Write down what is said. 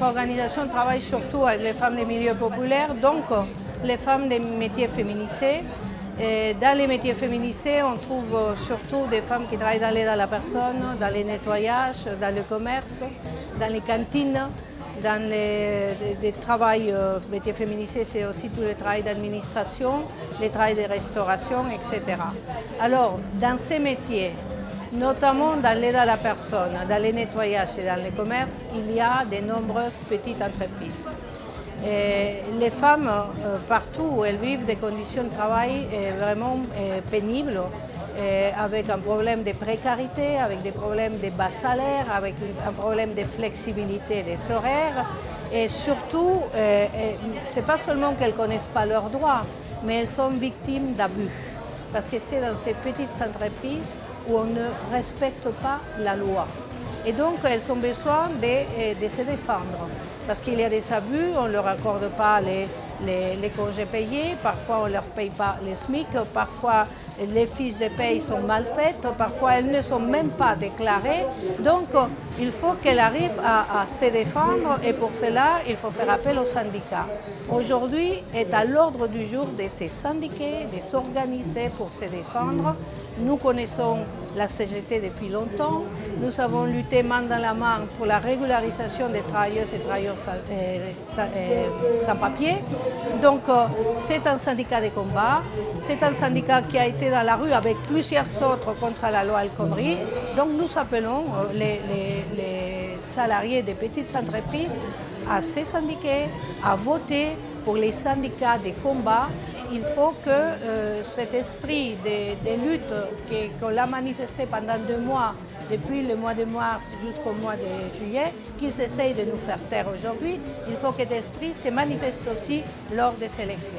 notre organisation travaille surtout avec les femmes des milieux populaires, donc les femmes des métiers féminisés. Et dans les métiers féminisés, on trouve surtout des femmes qui travaillent dans l'aide à la personne, dans les nettoyages, dans le commerce, dans les cantines, dans les travails métiers féminisés, c'est aussi tout le travail d'administration, le travail de restauration, etc. Alors, dans ces métiers, notamment dans l'aide à la personne, dans les nettoyages et dans le commerce, il y a de nombreuses petites entreprises. Et les femmes, partout, elles vivent des conditions de travail vraiment pénibles, avec un problème de précarité, avec des problèmes de bas salaire, avec un problème de flexibilité des horaires. Et surtout, ce n'est pas seulement qu'elles ne connaissent pas leurs droits, mais elles sont victimes d'abus. Parce que c'est dans ces petites entreprises où on ne respecte pas la loi. Et donc, elles ont besoin de se défendre. Parce qu'il y a des abus, on ne leur accorde pas les congés payés, parfois on ne leur paye pas les SMIC, parfois les fiches de paye sont mal faites, parfois elles ne sont même pas déclarées. Donc, il faut qu'elles arrivent à se défendre et pour cela, il faut faire appel aux syndicats. Aujourd'hui est à l'ordre du jour de se syndiquer, de s'organiser pour se défendre. Nous connaissons la CGT depuis longtemps. Nous avons lutté main dans la main pour la régularisation des travailleuses et travailleurs sans papier. Donc, c'est un syndicat de combat. C'est un syndicat qui a été dans la rue avec plusieurs autres contre la loi El Khomri. Donc, nous appelons les salariés des petites entreprises à se syndiquer, à voter pour les syndicats de combat. Il faut que cet esprit de lutte qu'on a manifesté pendant 2 mois, depuis le mois de mars jusqu'au mois de juillet, qu'ils essayent de nous faire taire aujourd'hui, il faut que cet esprit se manifeste aussi lors des élections.